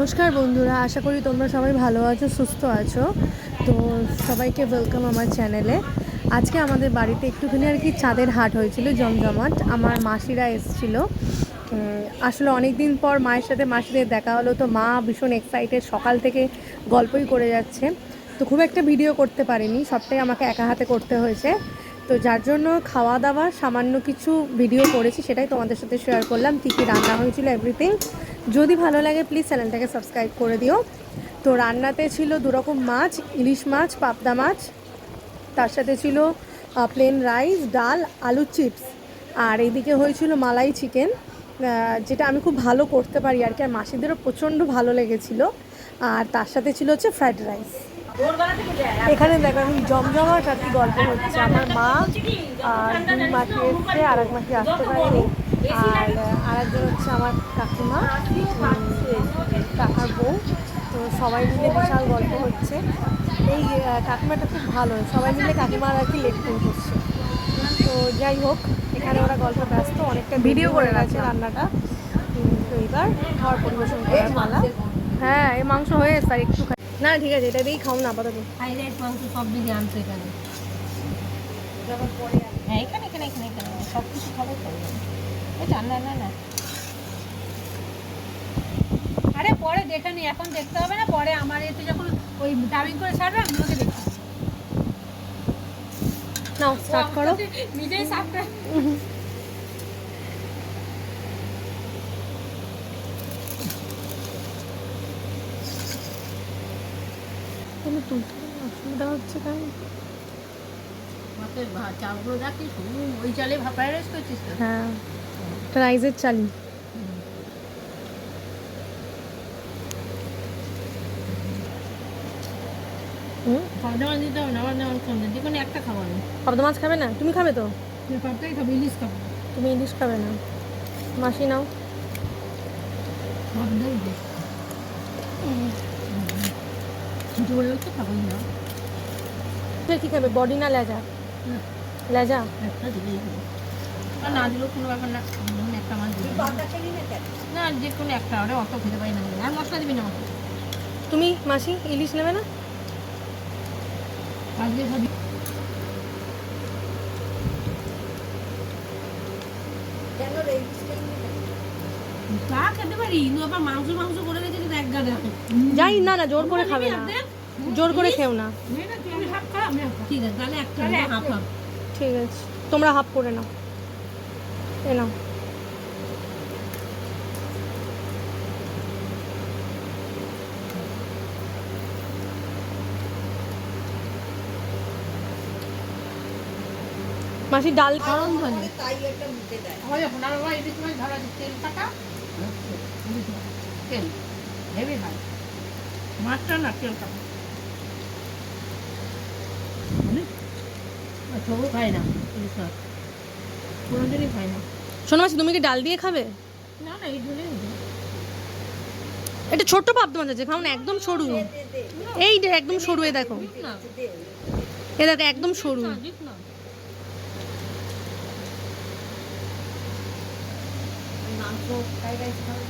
নমস্কার বন্ধুরা, আশা করি তোমরা সবাই ভালো আছো, সুস্থ আছো। তো সবাইকে ওয়েলকাম আমার চ্যানেলে। আজকে আমাদের বাড়িতে একটুখানি আর কি চাঁদের হাট হয়েছিল, জমজমাট। আমার মাসিরা এসেছিল। আসলে অনেক দিন পর মাসিদের দেখা হলো, তো মা ভীষণ এক্সাইটেড, সকাল থেকে গল্পই করে যাচ্ছে। তো খুব একটা ভিডিও করতে পারিনি, সবটাই আমাকে একা হাতে করতে হয়েছে। তো যার জন্য খাওয়া দাওয়া সামান্য কিছু ভিডিও করেছি, সেটাই তোমাদের সাথে শেয়ার করলাম। কী কী রান্না হয়েছিল এভরিথিং। যদি ভালো লাগে প্লিজ চ্যানেলটাকে সাবস্ক্রাইব করে দিও। তো রান্নাতে ছিল দুরকম মাছ, ইলিশ মাছ, পাবদা মাছ, তার সাথে ছিল প্লেন রাইস, ডাল, আলু চিপস। আর এইদিকে হয়েছিল মালাই চিকেন, যেটা আমি খুব ভালো করতে পারি আর কি, আর মাসিদেরও প্রচণ্ড ভালো লেগেছিলো। আর তার সাথে ছিল হচ্ছে ফ্রাইড রাইস। এখানে দেখো আমি জমজমাট আর কি গল্প হচ্ছে। আমার মা আর দুই মাসি এসছে, আর এক মাসি আসতে পারেনি। আর একজন হচ্ছে আমার কাকিমা, কাকার বউ। তো সবাই মিলে বিশাল গল্প হচ্ছে। এই কাকিমাটা খুব ভালো, সবাই মিলে কাকিমার আর কি লেট করছে। তো যাই হোক, এখানে ওরা গল্প ব্যস্ত, অনেকটা ভিডিও করে গেছে রান্নাটা। তো এবার খাওয়ার পরিবেশন করার পালা। হ্যাঁ, এই মাংস হয়ে এসছে, আর একটু না, ঠিক আছে, এটা দিয়েই খাও না আপাতত। হাইলাইট মাংস সব দিকে আনতো এখানে। হ্যাঁ, এখানে এখানে এখানে এখানে সব কিছু খাবার খাবো। এটা না না না, আরে পরে দেখে নি, এখন দেখতে হবে না। পরে আমার এতে যখন ওই ডাবিং করে ছাড়বে আমি ওকে দেখি। নাও স্টার্ট করো। নিজেই সাফটা তুমি তুলতে অসুবিধা হচ্ছে কেন? চালগুলো দেখি শুধু ওই চালে ভাপায় রাইস করছিস তো? হ্যাঁ, রাইসের চালি। খাওয়া দাওয়া দিতে হবে না, আমার যেমন কোন যে কোনো একটা খাবার নেই। পাবদা মাছ খাবে না? তুমি খাবে তো? পাবদাই খাবো, ইলিশ খাবো। তুমি ইলিশ খাবে না? মাসি নাও। পাবদাই দে জোরে তো খাবোই না। তুমি কী খাবে, বডি না লেজা? লেজা একটা দিলেই হবে, আর না দিলেও কোনো ব্যাপার না। একটা মাছ দিবি না, যে কোনো একটা, ওরা অত খেতে পারি না। আর মশলা দিবি না আমাকে। তুমি মাসি ইলিশ নেবে না? আজকে খাবি তা খেতে পারি, কিন্তু আবার মাংস মাংস করে রেখে যদি এক গাদা যাই না, না জোর করে খাবে না, জোর করে খেও না। ঠিক আছে, তাহলে একটা হাফ হাফ। ঠিক আছে, তোমরা হাফ করে নাও। এ নাও। মাসি ডাল গরম ধনে হয় এখন আর ওই এদিকে সময় ধরা তেল টাকা তেল হেভি ভাই, মাছটা না তেল টাকা সবু খাই না, ইলিশ মাছ কোনোদিনই খাই না। শোনো মাসি, তুমি কি ডাল দিয়ে খাবে? না না, এই ঝোলে এটা ছোট্ট পাবদা মাছ আছে, খাও না, একদম সরু। এই যে একদম সরু, এ দেখো, না এ দেখো একদম সরু। না মাংস ফ্রাইড রাইস খাওয়া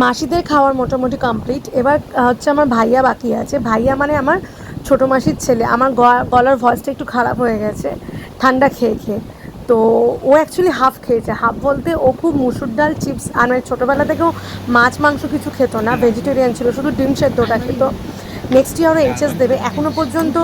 মাসিদের খাওয়ার মোটামুটি কমপ্লিট। এবার হচ্ছে আমার ভাইয়া বাকি আছে। ভাইয়া মানে আমার ছোটো মাসির ছেলে। আমার গলার ভয়েসটা একটু খারাপ হয়ে গেছে ঠান্ডা খেয়ে খেয়ে। তো ও অ্যাকচুয়ালি হাফ খেয়েছে। হাফ বলতে ও খুব মুসুর ডাল চিপস আর মানে ছোটোবেলা থেকেও মাছ মাংস কিছু খেত না, ভেজিটেরিয়ান ছিল, শুধু ডিম সেদ্ধটা খেত। নেক্সট ইয়ারও এইচএস দেবে। এখনও পর্যন্ত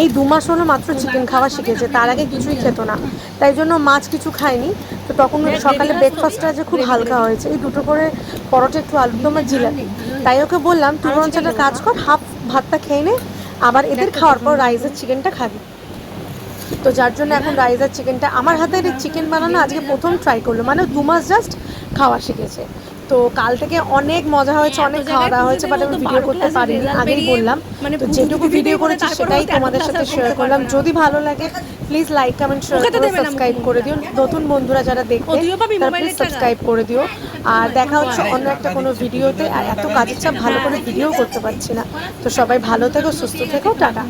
এই 2 মাস হলো মাত্র চিকেন খাওয়া শিখেছে, তার আগে কিছুই খেত না, তাই জন্য মাছ কিছু খায়নি। তো তখন সকালে ব্রেকফাস্টটা যে খুব হালকা হয়েছে, এই 2টো করে পরোটা, একটু আলুরদম আর জিলাপি। তাই ওকে বললাম তুই বরঞ্চ একটা কাজ কর, হাফ ভাতটা খেয়ে নে, আবার এদের খাওয়ার পর রাইসের চিকেনটা খাবি। তো যার জন্য এখন রাইস আর চিকেনটা আমার হাতের চিকেন বানানো আজকে প্রথম ট্রাই করলো, মানে 2 মাস জাস্ট খাওয়া শিখেছে। তো কাল থেকে অনেক মজা হয়েছে, অনেক খাওয়া দাওয়া হয়েছে, বাট আমি ভিডিও করতে পারিনি, আগেই বললাম। তো যেটুকু ভিডিও করেছি সেটাই তোমাদের সাথে শেয়ার করলাম। যদি ভালো লাগে প্লিজ লাইক কমেন্ট শেয়ার করে সাবস্ক্রাইব করে দিও। নতুন বন্ধুরা যারা দেখবে তারা প্লিজ সাবস্ক্রাইব করে দিও। আর দেখা হচ্ছে অন্য একটা কোনো ভিডিওতে। আর এত কাজের চাপ, ভালো করে ভিডিও করতে পারছি না। তো সবাই ভালো থেকো, সুস্থ থেকো, টাটা।